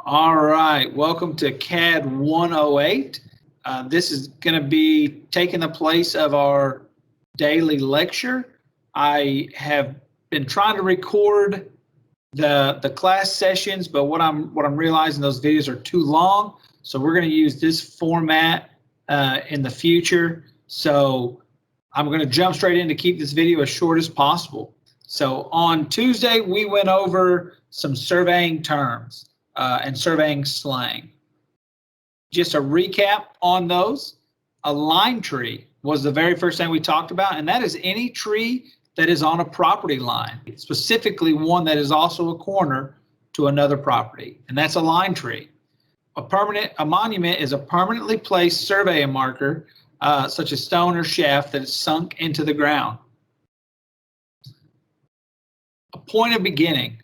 All right, welcome to CADD 108. This is going to be taking the place of our daily lecture. I have been trying to record the class sessions, but what I'm realizing, those videos are too long, so we're going to use this format in the future. So I'm going to jump straight in to keep this video as short as possible. So on Tuesday, we went over some surveying terms and surveying slang. Just a recap on those. A line tree was the very first thing we talked about, and that is any tree that is on a property line, specifically one that is also a corner to another property, and that's a line tree. A monument is a permanently placed survey marker, such as stone or shaft that is sunk into the ground. A point of beginning.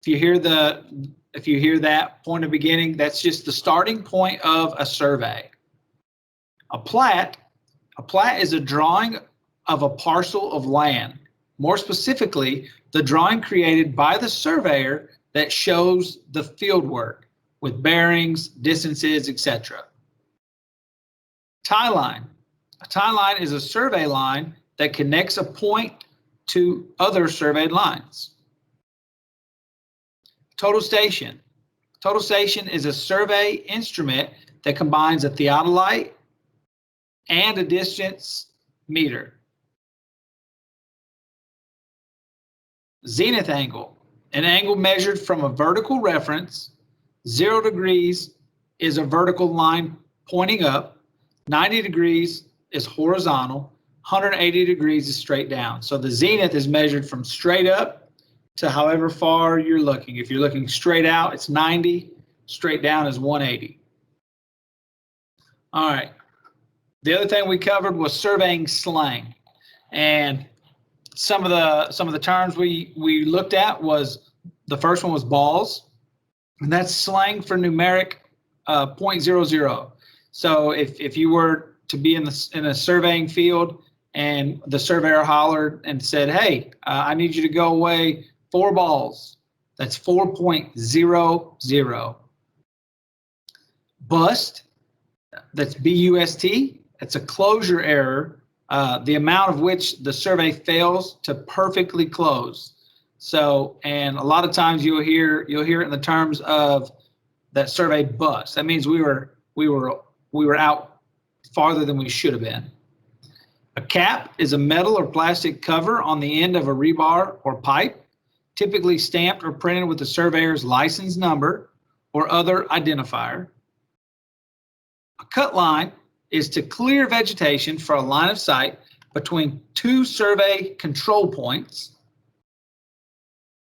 If you hear that point of beginning, that's just the starting point of a survey. A plat is a drawing of a parcel of land. More specifically, the drawing created by the surveyor that shows the field work with bearings, distances, etc. Tie line. A tie line is a survey line that connects a point to other surveyed lines. Total station. Total station is a survey instrument that combines a theodolite and a distance meter. Zenith angle, an angle measured from a vertical reference. 0 degrees is a vertical line pointing up. 90 degrees is horizontal. 180 degrees is straight down. So the zenith is measured from straight up to however far you're looking. If you're looking straight out, it's 90. Straight down is 180. All right. The other thing we covered was surveying slang, and some of the terms we looked at was, the first one was balls, and that's slang for numeric 0.00. So if you were to be in a surveying field and the surveyor hollered and said, "Hey, I need you to go away 4 balls," that's 4.00. Bust, that's BUST, that's a closure error, the amount of which the survey fails to perfectly close. So, and a lot of times you'll hear it in the terms of that survey bust. That means we were out farther than we should have been. A cap is a metal or plastic cover on the end of a rebar or pipe, typically stamped or printed with the surveyor's license number or other identifier. A cut line is to clear vegetation for a line of sight between 2 survey control points.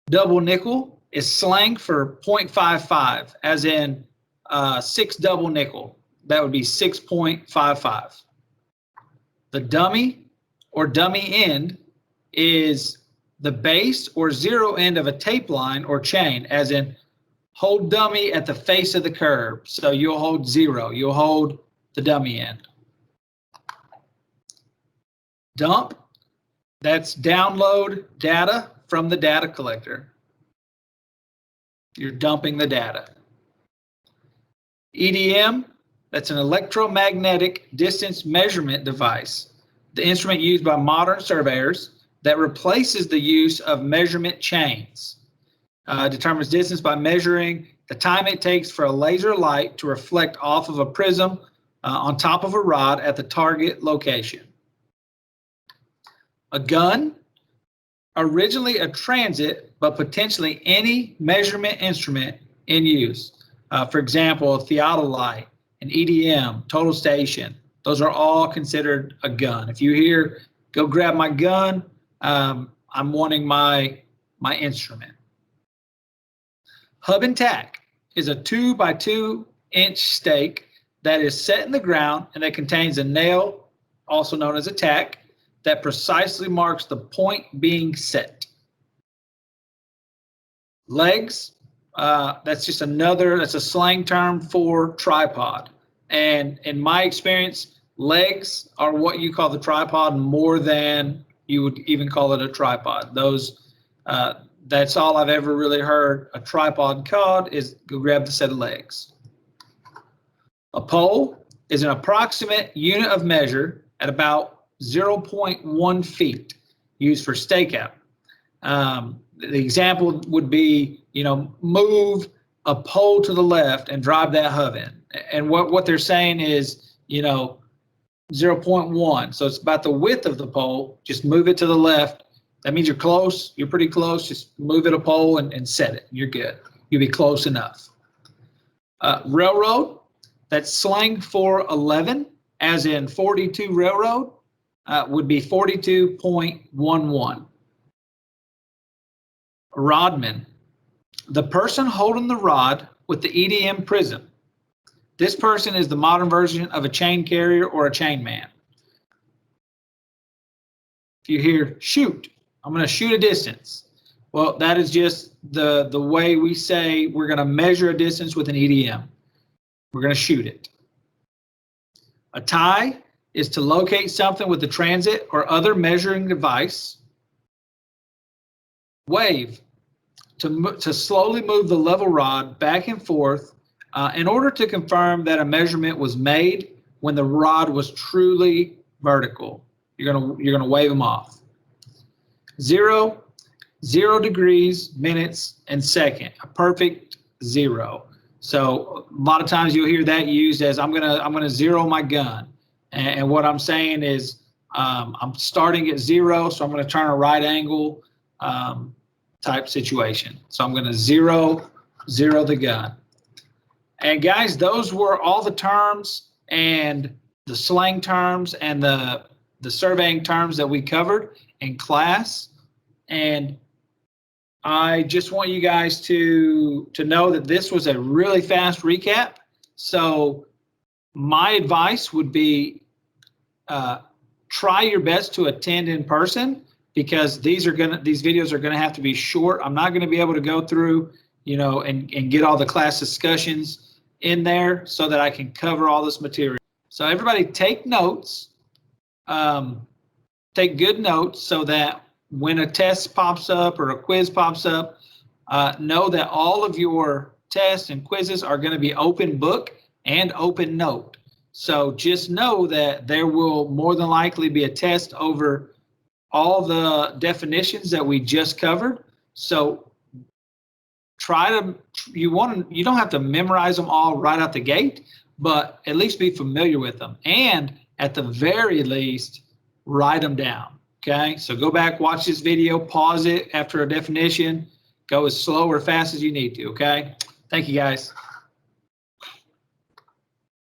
Double nickel is slang for 0.55, as in 6 double nickel. That would be 6.55. The dummy or dummy end is the base or 0 end of a tape line or chain, as in hold dummy at the face of the curve. So you'll hold 0, you'll hold the dummy end. Dump, that's download data from the data collector. You're dumping the data. EDM, that's an electromagnetic distance measurement device, the instrument used by modern surveyors that replaces the use of measurement chains. Determines distance by measuring the time it takes for a laser light to reflect off of a prism on top of a rod at the target location. A gun, originally a transit, but potentially any measurement instrument in use. For example, a theodolite, an EDM, total station. Those are all considered a gun. If you hear, "Go grab my gun," I'm wanting my instrument. Hub and tack is a 2 by 2 inch stake that is set in the ground and that contains a nail, also known as a tack, that precisely marks the point being set. Legs, that's a slang term for tripod. And in my experience, legs are what you call the tripod more than you would even call it a tripod. Those that's all I've ever really heard a tripod called, is go grab the set of legs. A pole is an approximate unit of measure at about 0.1 feet used for stakeout. The example would be, move a pole to the left and drive that hub in. And what they're saying is, 0.1. So it's about the width of the pole. Just move it to the left. That means you're close. You're pretty close. Just move it a pole and set it. You're good. You'll be close enough. Railroad, that's slang for 11, as in 42 railroad, would be 42.11. Rodman, the person holding the rod with the EDM prism. This person is the modern version of a chain carrier or a chain man. If you hear shoot, I'm going to shoot a distance. Well, that is just the way we say we're going to measure a distance with an EDM. We're going to shoot it. A tie is to locate something with a transit or other measuring device. Wave, to slowly move the level rod back and forth in order to confirm that a measurement was made when the rod was truly vertical. You're gonna wave them off. 0 degrees, minutes, and second, a perfect 0. So a lot of times you'll hear that used as I'm gonna zero my gun, and what I'm saying is I'm starting at 0, so I'm gonna turn a right angle type situation. So I'm gonna zero the gun. And guys, those were all the terms and the slang terms and the surveying terms that we covered in class. And I just want you guys to know that this was a really fast recap. So my advice would be try your best to attend in person, because these videos are gonna have to be short. I'm not gonna be able to go through, and get all the class discussions in there so that I can cover all this material. So everybody take notes, take good notes, so that when a test pops up or a quiz pops up, know that all of your tests and quizzes are going to be open book and open note. So just know that there will more than likely be a test over all the definitions that we just covered. So you don't have to memorize them all right out the gate, but at least be familiar with them. And at the very least, write them down. Okay, so go back, watch this video, pause it after a definition, go as slow or fast as you need to. Okay, thank you guys.